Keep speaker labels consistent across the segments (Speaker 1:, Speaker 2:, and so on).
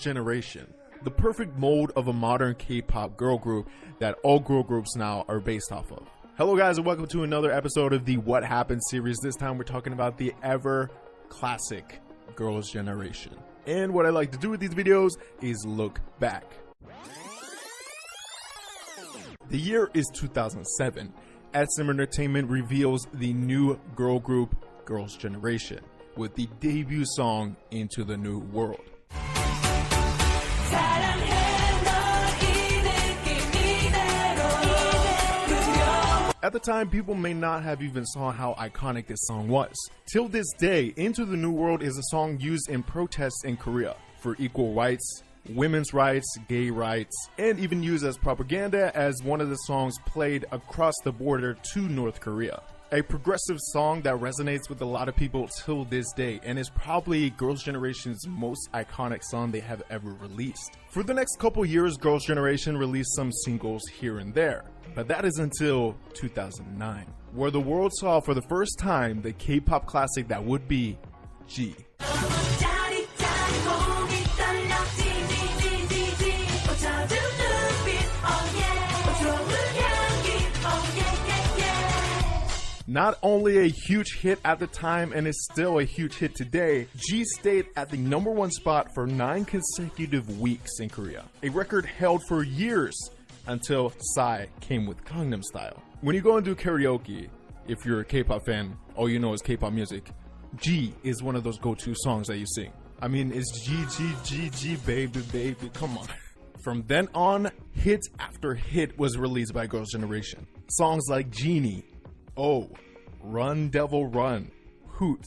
Speaker 1: Generation, the perfect mold of a modern K-pop girl group that all girl groups now are based off of. Hello guys, and welcome to another episode of the What Happened series. This time we're talking about the ever classic Girls' Generation. And what I like to do with these videos is look back. The year is 2007. SM Entertainment reveals the new girl group Girls' Generation with the debut song Into the New World. At the time, people may not have even saw how iconic this song was. Till this day, Into the New World is a song used in protests in Korea for equal rights, women's rights, gay rights, and even used as propaganda as one of the songs played across the border to North Korea. A progressive song that resonates with a lot of people till this day, and is probably Girls' Generation's most iconic song they have ever released. For the next couple years, Girls' Generation released some singles here and there, but that is until 2009, where the world saw for the first time the K-pop classic that would be G. Not only a huge hit at the time and is still a huge hit today, G stayed at the #1 spot for 9 consecutive weeks in Korea. A record held for years until Psy came with Gangnam Style. When you go and do karaoke, if you're a K-pop fan, all you know is K-pop music, G is one of those go-to songs that you sing. I mean, it's G, G, G, G, baby, baby, come on. From then on, hit after hit was released by Girls' Generation. Songs like Genie, Oh, Run Devil Run, Hoot.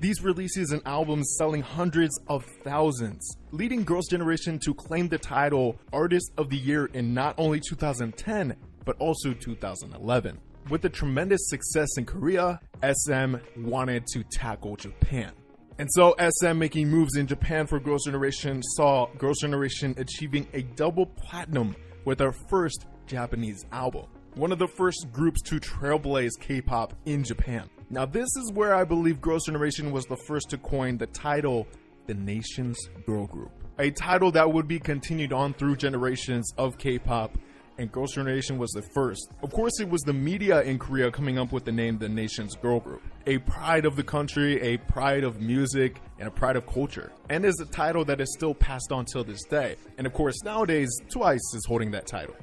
Speaker 1: These releases and albums selling hundreds of thousands, leading Girls' Generation to claim the title Artist of the Year in not only 2010, but also 2011. With the tremendous success in Korea, SM wanted to tackle Japan. And so SM making moves in Japan for Girls' Generation saw Girls' Generation achieving a double platinum with their first Japanese album. One of the first groups to trailblaze K-pop in Japan. Now this is where I believe Girls' Generation was the first to coin the title, the nation's girl group. A title that would be continued on through generations of K-pop, and Girls' Generation was the first. Of course, it was the media in Korea coming up with the name the nation's girl group. A pride of the country, a pride of music, and a pride of culture. And is a title that is still passed on till this day. And of course, nowadays, Twice is holding that title.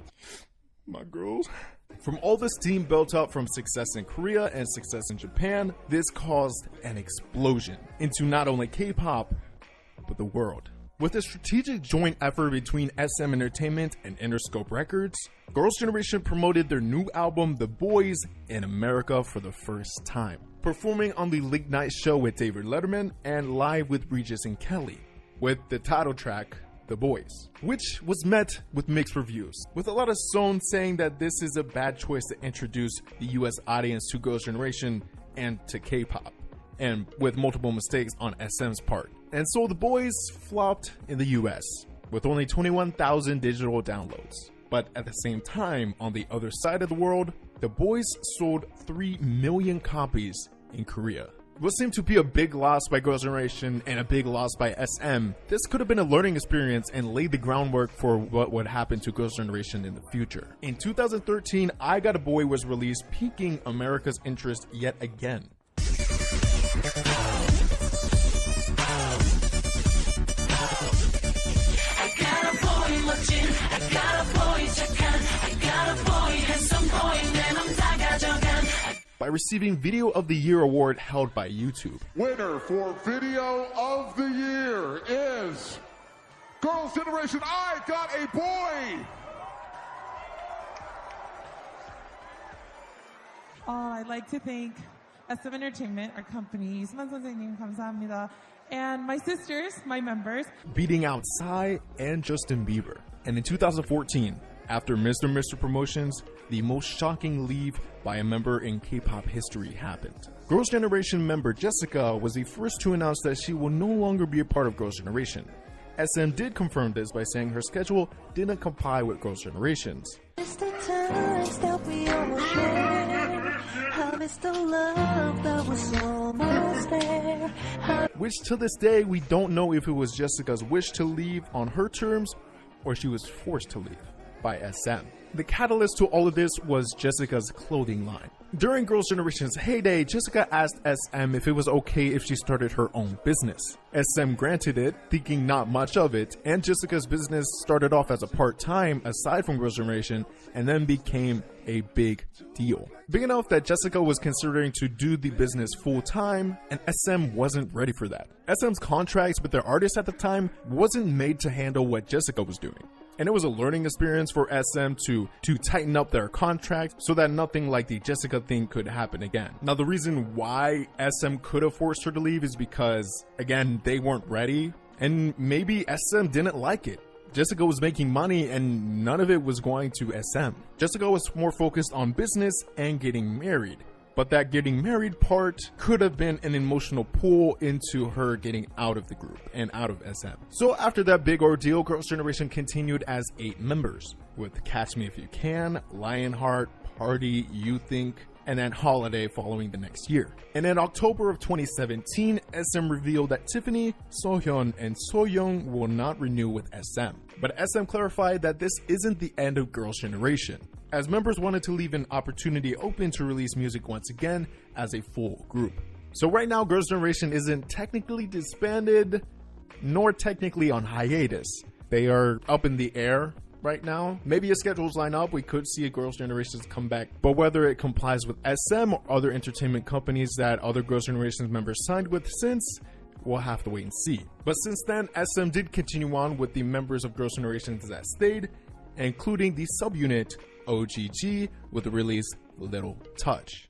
Speaker 1: My girls. From all the steam built up from success in Korea and success in Japan, this caused an explosion into not only K-pop, but the world. With a strategic joint effort between SM Entertainment and Interscope Records, Girls' Generation promoted their new album, The Boys, in America for the first time, performing on the Late Night Show with David Letterman and live with Regis and Kelly, with the title track, The Boys, which was met with mixed reviews, with a lot of Son saying that this is a bad choice to introduce the US audience to Girls' Generation and to K-pop, and with multiple mistakes on SM's part. And so The Boys flopped in the US, with only 21,000 digital downloads. But at the same time, on the other side of the world, The Boys sold 3 million copies in Korea. What seemed to be a big loss by Girls' Generation and a big loss by SM, this could have been a learning experience and laid the groundwork for what would happen to Girls' Generation in the future. In 2013, I Got a Boy was released, piquing America's interest yet again. By receiving Video of the Year award held by YouTube.
Speaker 2: Winner for Video of the Year is Girls' Generation, I Got a Boy!
Speaker 3: I'd like to thank SM Entertainment, our company, 선생님 감사합니다, and my sisters, my members.
Speaker 1: Beating out Psy and Justin Bieber. And in 2014, After Mr. Promotions, the most shocking leave by a member in K-pop history happened. Girls' Generation member Jessica was the first to announce that she will no longer be a part of Girls' Generation. SM did confirm this by saying her schedule didn't comply with Girls' Generation's. Which to this day, we don't know if it was Jessica's wish to leave on her terms or she was forced to leave by SM. The catalyst to all of this was Jessica's clothing line. During Girls' Generation's heyday, Jessica asked SM if it was okay if she started her own business. SM granted it, thinking not much of it, and Jessica's business started off as a part-time aside from Girls' Generation and then became a big deal. Big enough that Jessica was considering to do the business full-time, and SM wasn't ready for that. SM's contracts with their artists at the time wasn't made to handle what Jessica was doing. And it was a learning experience for SM to tighten up their contract so that nothing like the Jessica thing could happen again. Now, the reason why SM could have forced her to leave is because, again, they weren't ready, and maybe SM didn't like it. Jessica was making money and none of it was going to SM. Jessica was more focused on business and getting married. But that getting married part could have been an emotional pull into her getting out of the group and out of SM. So after that big ordeal, Girls' Generation continued as 8 members, with Catch Me If You Can, Lionheart, Party, You Think, and then Holiday following the next year. And in October of 2017, SM revealed that Tiffany, Sohyun, and Soyoung will not renew with SM. But SM clarified that this isn't the end of Girls' Generation, as members wanted to leave an opportunity open to release music once again as a full group. So right now, Girls' Generation isn't technically disbanded, nor technically on hiatus. They are up in the air right now. Maybe if schedules line up, we could see a Girls' Generation come back, but whether it complies with SM or other entertainment companies that other Girls' Generation members signed with since, we'll have to wait and see. But since then, SM did continue on with the members of Girls' Generation that stayed, including the subunit OGG with the release Little Touch.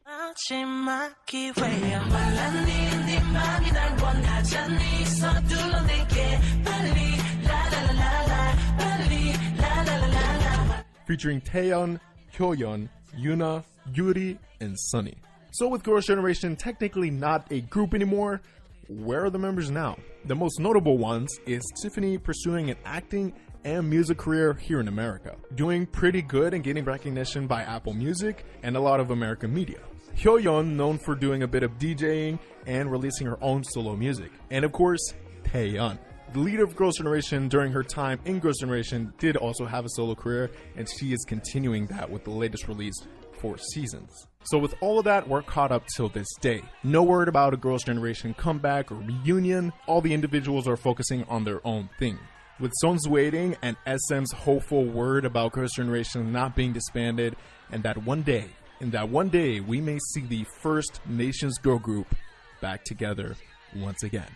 Speaker 1: Featuring Taeyeon, Hyoyeon, Yuna, Yuri, and Sunny. So with Girls' Generation technically not a group anymore, where are the members now? The most notable ones is Tiffany pursuing an acting and music career here in America, doing pretty good and getting recognition by Apple Music and a lot of American media. Hyoyeon, known for doing a bit of DJing and releasing her own solo music. And of course, Taeyeon. The leader of Girls' Generation during her time in Girls' Generation did also have a solo career, and she is continuing that with the latest release, 4 Seasons. So with all of that, we're caught up till this day. No word about a Girls' Generation comeback or reunion. All the individuals are focusing on their own thing. With Son's waiting and SM's hopeful word about Girls' Generation not being disbanded, and that one day, we may see the first Nations girl group back together once again.